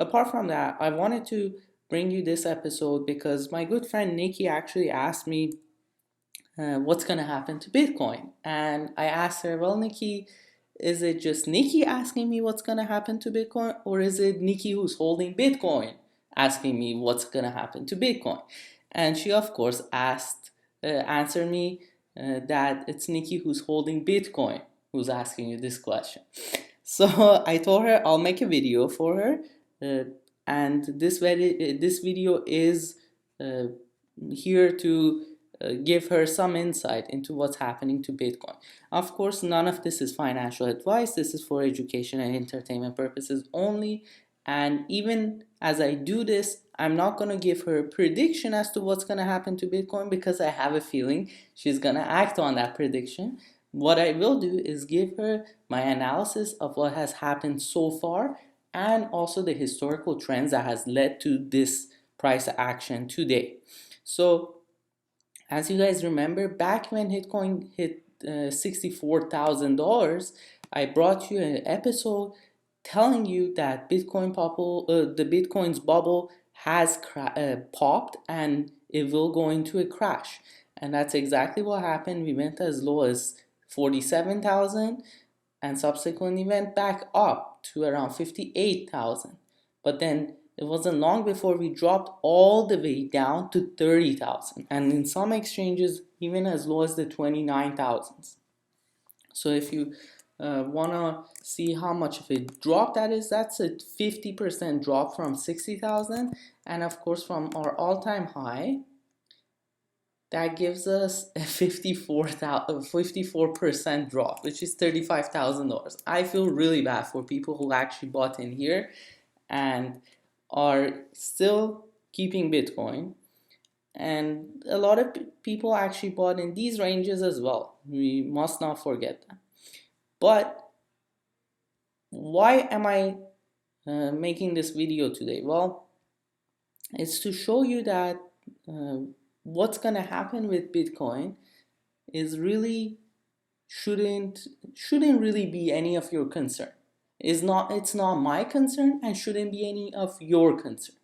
apart from that, I wanted to bring you this episode because my good friend Nikki actually asked me what's going to happen to Bitcoin. And I asked her, well, Nikki, is it just Nikki asking me what's going to happen to Bitcoin, or is it Nikki who's holding Bitcoin asking me what's going to happen to Bitcoin? And she, of course, answered me that it's Nikki who's holding Bitcoin who's asking you this question. So I told her I'll make a video for her, and this video is uh, here to give her some insight into what's happening to Bitcoin. Of course, none of this is financial advice. This is for education and entertainment purposes only. And even as I do this, I'm not going to give her a prediction as to what's going to happen to Bitcoin because I have a feeling she's going to act on that prediction. What I will do is give her my analysis of what has happened so far and also the historical trends that has led to this price action today. So as you guys remember, back when Bitcoin hit $64,000, I brought you an episode telling you that the Bitcoin's bubble has popped and it will go into a crash. And that's exactly what happened. We went as low as 47,000 and subsequently went back up to around 58,000. But then it wasn't long before we dropped all the way down to 30,000, and in some exchanges even as low as the 29,000s. So if you want to see how much of a drop that is, that's a 50% drop from 60,000, and of course from our all-time high that gives us a 54% drop, which is $35,000. I feel really bad for people who actually bought in here and are still keeping Bitcoin. And a lot of people actually bought in these ranges as well. We must not forget that. But why am I making this video today? Well, it's to show you that what's going to happen with Bitcoin is really shouldn't really be any of your concern. It's not my concern and shouldn't be any of your concern.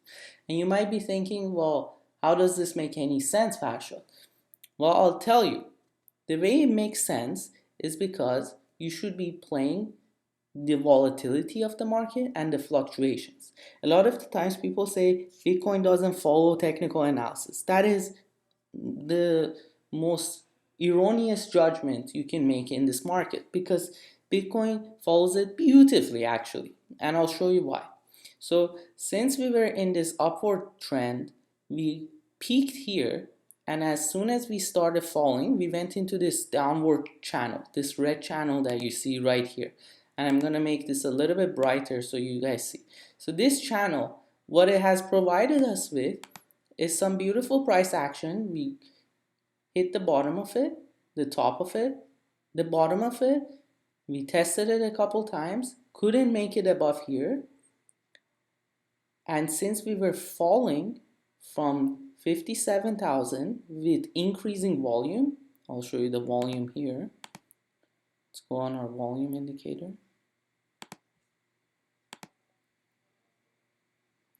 And you might be thinking, well, how does this make any sense, Fashot? Well, I'll tell you. The way it makes sense is because you should be playing the volatility of the market and the fluctuations. A lot of the times people say Bitcoin doesn't follow technical analysis. That is the most erroneous judgment you can make in this market because Bitcoin follows it beautifully actually, and I'll show you why. So since we were in this upward trend, we peaked here, and as soon as we started falling, we went into this downward channel, this red channel that you see right here. And I'm gonna make this a little bit brighter so you guys see. So this channel, what it has provided us with is some beautiful price action. We hit the bottom of it, the top of it, the bottom of it. We tested it a couple times, couldn't make it above here. And since we were falling from 57,000 with increasing volume, I'll show you the volume here. Let's go on our volume indicator.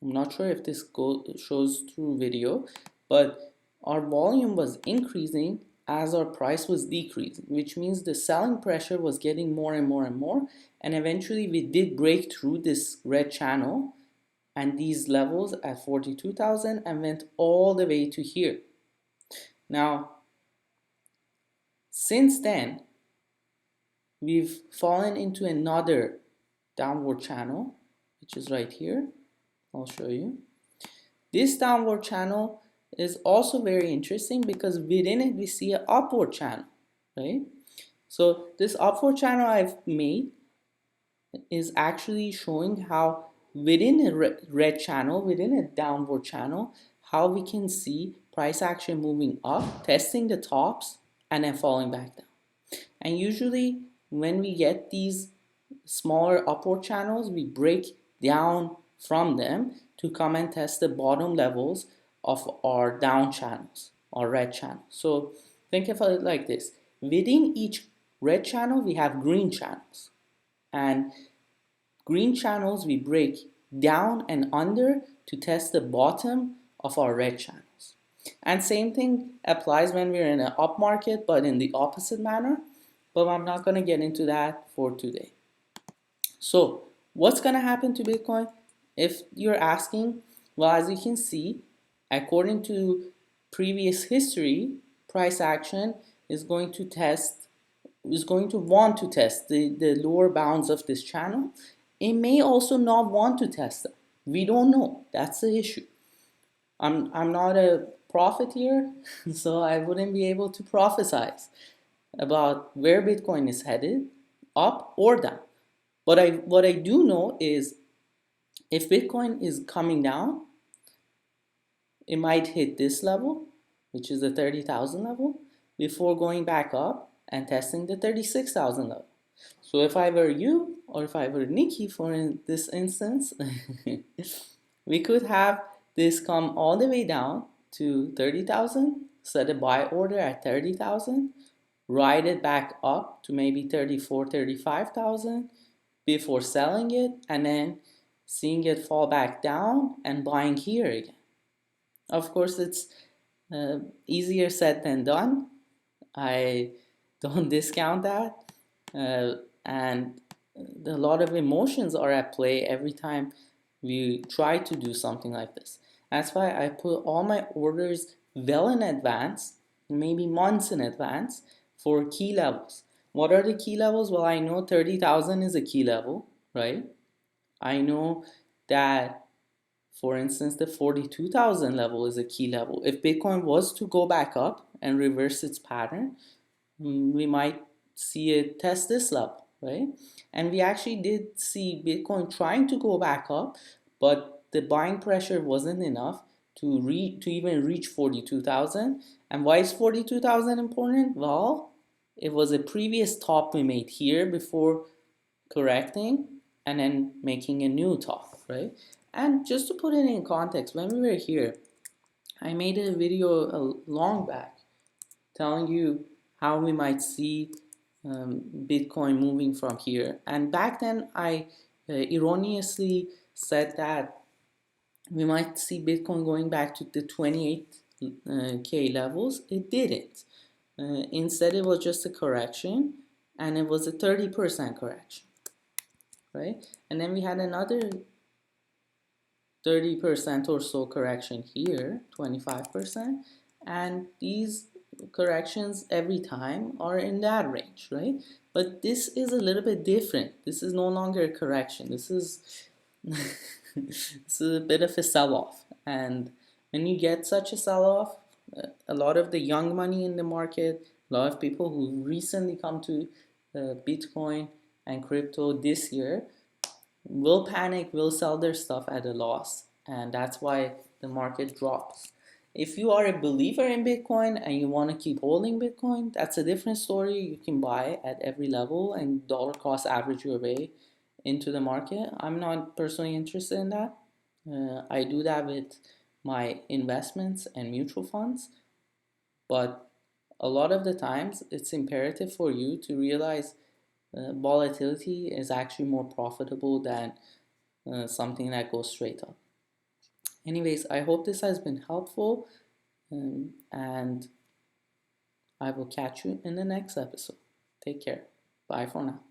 I'm not sure if this shows through video, but our volume was increasing as our price was decreasing, which means the selling pressure was getting more and more and more, and eventually we did break through this red channel and these levels at 42,000 and went all the way to here. Now, since then, we've fallen into another downward channel, which is right here. I'll show you. This downward channel is also very interesting because within it we see an upward channel, right? So this upward channel I've made is actually showing how within a red channel, within a downward channel, how we can see price action moving up, testing the tops, and then falling back down. And usually when we get these smaller upward channels, we break down from them to come and test the bottom levels of our down channels, our red channel. So think of it like this. Within each red channel, we have green channels. And green channels we break down and under to test the bottom of our red channels. And same thing applies when we're in an up market, but in the opposite manner. But I'm not going to get into that for today. So what's going to happen to Bitcoin? If you're asking, well, as you can see, according to previous history, price action is going to want to test the lower bounds of this channel. It may also not want to test them. We don't know. That's the issue. I'm not a prophet here, so I wouldn't be able to prophesize about where Bitcoin is headed, up or down. But what I do know is if Bitcoin is coming down, it might hit this level, which is the 30,000 level, before going back up and testing the 36,000 level. So if I were you, or if I were Nikki for this instance, we could have this come all the way down to 30,000, set a buy order at 30,000, ride it back up to maybe 34, 35,000 before selling it, and then seeing it fall back down and buying here again. Of course, it's easier said than done. I don't discount that. And a lot of emotions are at play every time we try to do something like this. That's why I put all my orders well in advance, maybe months in advance, for key levels. What are the key levels? Well, I know 30,000 is a key level, right? I know that, for instance, the 42,000 level is a key level. If Bitcoin was to go back up and reverse its pattern, we might see it test this level, right? And we actually did see Bitcoin trying to go back up, but the buying pressure wasn't enough to even reach 42,000. And why is 42,000 important? Well, it was a previous top we made here before correcting and then making a new top, right? And just to put it in context, when we were here, I made a video a long back telling you how we might see Bitcoin moving from here. And back then, I erroneously said that we might see Bitcoin going back to the 28K levels. It didn't. Instead, it was just a correction, and it was a 30% correction, right? And then we had another 30% or so correction here, 25%, and these corrections every time are in that range, right? But this is a little bit different. This is no longer a correction. This is this is a bit of a sell-off. And when you get such a sell-off, a lot of the young money in the market, a lot of people who recently come to Bitcoin and crypto this year will panic, will sell their stuff at a loss, and that's why the market drops. If you are a believer in Bitcoin and you want to keep holding Bitcoin, that's a different story. You can buy at every level and dollar cost average your way into the market. I'm not personally interested in that. I do that with my investments and mutual funds, but a lot of the times it's imperative for you to realize volatility is actually more profitable than something that goes straight up. Anyways, I hope this has been helpful, and I will catch you in the next episode. Take care. Bye for now.